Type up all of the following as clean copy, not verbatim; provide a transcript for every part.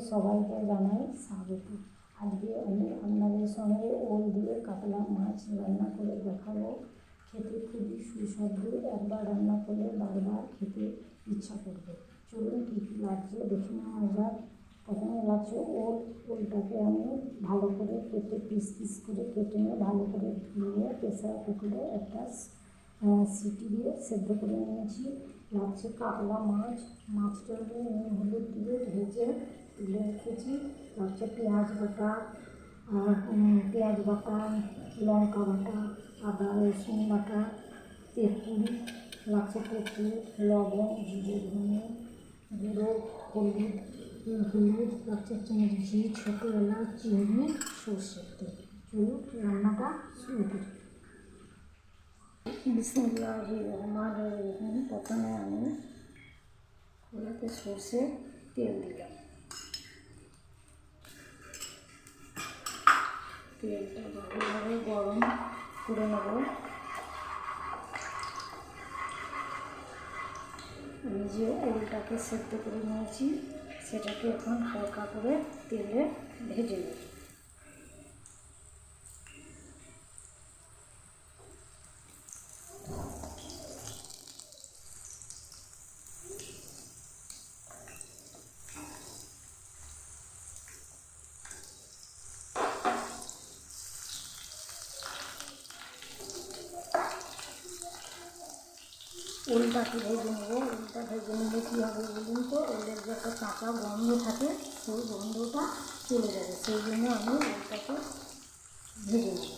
সবাইকে জানাই স্বাগত। আজকে আমি আপনাদের সঙ্গে ওল দিয়ে কাতলা মাছ রান্না করে দেখাবো। খেতে খুবই সুস্বাদু, একবার রান্না করলে বারবার খেতে ইচ্ছা করবে। চলুন কী কী লাগছে দেখে নেওয়া যাক। প্রথমে লাগছে ওল। ওলটাকে আমি ভালো করে কেটে পিস পিস করে কেটে নিয়ে ভালো করে ধুয়ে প্রেসার কুকারে একটা সিটি দিয়ে সেদ্ধ করে নিয়েছি। লাগছে কাতলা মাছ। মাছটা আমি নুন হলুদ দিয়ে ভেজে তুলে রেখেছি। লাগছে পেঁয়াজ বাটা, লঙ্কা বাটা, আদা রসুন বাটা, তেঁতুল, লাগছে তেঁতুল, লবণ, জিরে ধনে গুঁড়ো, হলুদ লাগছে ঘি, ছোটো এলাচ, চিনি, সর্ষের তেল। চলুন রান্নাটা শুরু করি। বিসমিল্লাহির রহমানির রহিম। প্রথমে আমি কড়াইতে সর্ষের তেল দিলাম। তেলটা ভালোভাবে গরম করে নেব। আমি যে ওলটাকে সেদ্ধ করে নিয়েছি সেটাকে এখন হালকা করে তেলে ভেজে নেব। ওলটাকে ভেজে নেব। ওলটা ভেজে নিলে কী হবে বলুন তো, ওলের যে একটা কাঁচা গন্ধ থাকে সেই গন্ধটা চলে যাবে। সেই জন্য আমি ওলটাকে ভেজে নেব।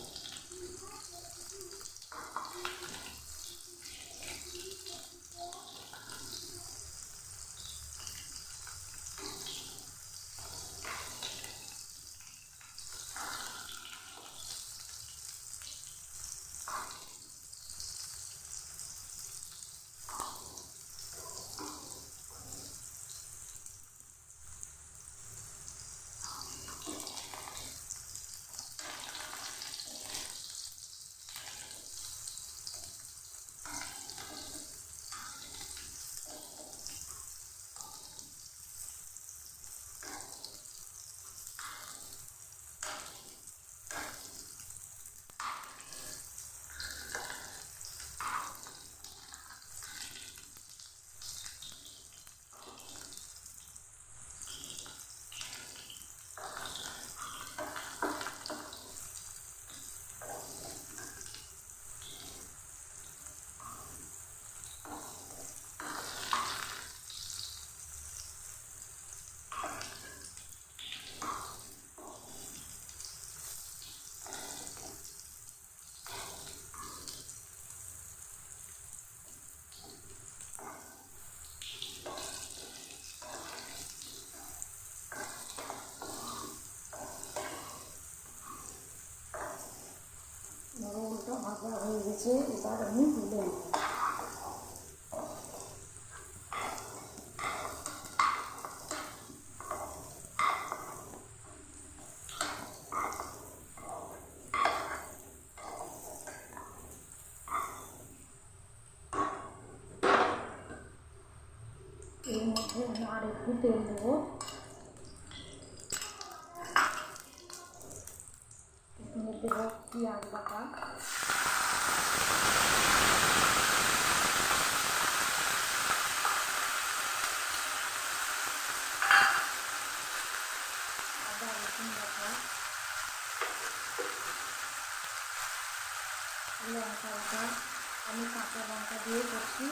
ওলটা ভাজা হয়ে গেছে, এবার আমি তুলে নেব। এর মধ্যে আমি আর একটু তেল দেবো। দেবো পেঁয়াজ বাটা, আদা রসুন বাটা, লঙ্কা বাটা। আমি কাঁচা লঙ্কা দিয়ে করছি,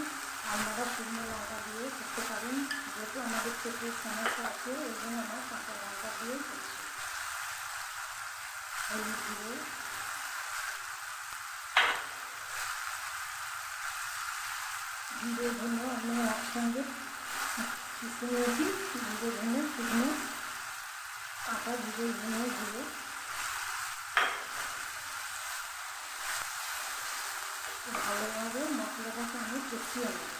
আপনারা শুকনো লঙ্কা দিয়ে করতে পারেন। যেহেতু আমাদের পেটের সমস্যা আছে ওই জন্য আমার কাঁচা লঙ্কা দিয়ে করছি। হলুদ দিয়ে জিরে ধনে আমি একসঙ্গে পিষে নিয়েছি। জিরে ধনে শুকনো কাঁচা জিরে ধনে দিয়ে ভালোভাবে মশলাটাকে আমি কষিয়ে নেব।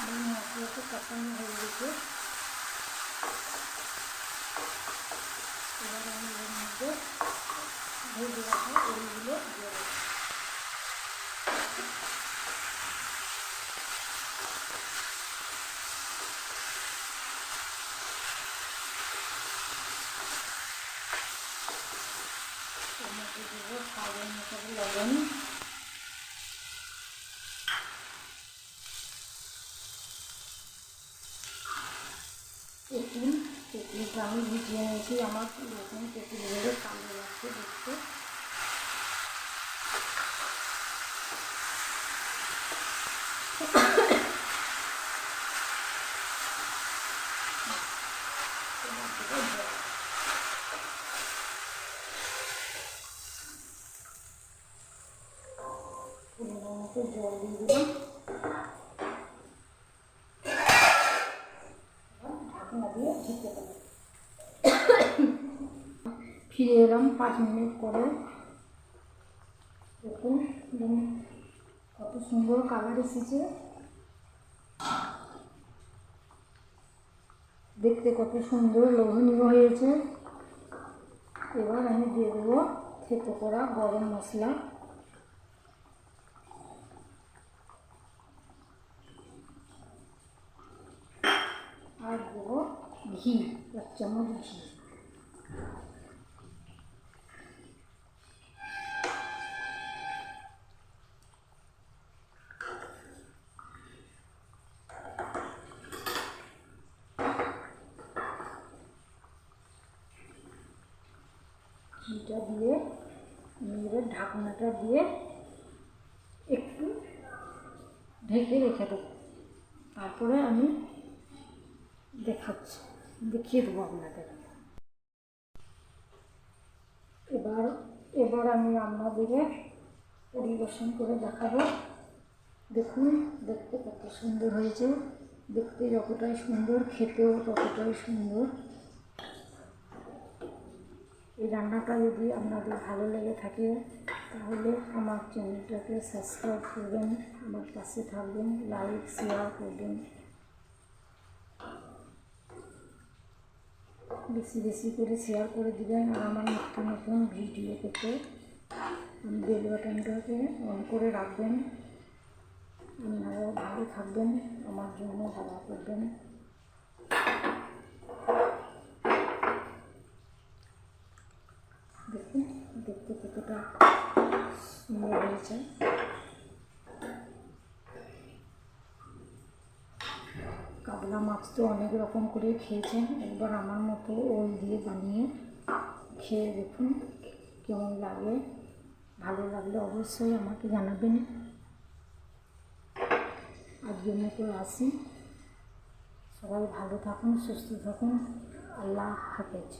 মশলাটা কষানো হয়ে গেছে। এবার আমি এর মধ্যে ভেজে রাখা ওলগুলো দিয়ে দেবো। এর মধ্যে দেবো স্বাদ অনুসারে লবণ, তেঁতুলটা আমি ভিজিয়ে নিয়েছি। আমার এরকম তেঁতুলগুলো কালো লাগছে দেখতে। পরিমাণ মতো জল দিয়ে দিলাম। ঢাকনা দিয়ে ঢেকে দেবো। ফিরে এলাম 5 মিনিট পরে। দেখুন কত সুন্দর কালার এসেছে, দেখতে কত সুন্দর লোভনীয় হয়েছে। এবার আমি দিয়ে দেবো থেতো করা গরম মশলা, আর দেবো ঘি, 1 চামচ ঘি। ঘিটা দিয়ে এবার ঢাকনাটা দিয়ে একটু ঢেকে রেখে দেবো। তারপরে আমি দেখিয়ে দেবো আপনাদের। এবার আমি আপনাদের পরিবেশন করে দেখাবো। দেখুন দেখতে কত সুন্দর হয়েছে, দেখতে যতটাই সুন্দর খেতেও ততটাই সুন্দর। এই রান্নাটা যদি আপনাদের ভালো লেগে থাকে তাহলে আমার চ্যানেলটাকে সাবস্ক্রাইব করবেন, আমার পাশে থাকবেন, লাইক শেয়ার করবেন। বেশি বেশি করে শেয়ার করে দিবেন। আর আমার নতুন নতুন ভিডিও পেতে বেল বাটনটাকে অন করে রাখবেন। আপনারাও ভালো থাকবেন, আমার জন্য দোয়া করবেন। দেখুন দেখতে কতটা সুন্দর হয়েছে। কাতলা মাছ তো অনেক রকম করে খেয়েছেন, একবার আমার মতো ওল দিয়ে বানিয়ে খেয়ে দেখুন কেমন লাগে। ভালো লাগলে অবশ্যই আমাকে জানাবেন। আজকের মতো আসি, সবাই ভালো থাকুন, সুস্থ থাকুন। আল্লাহ হাফেজ।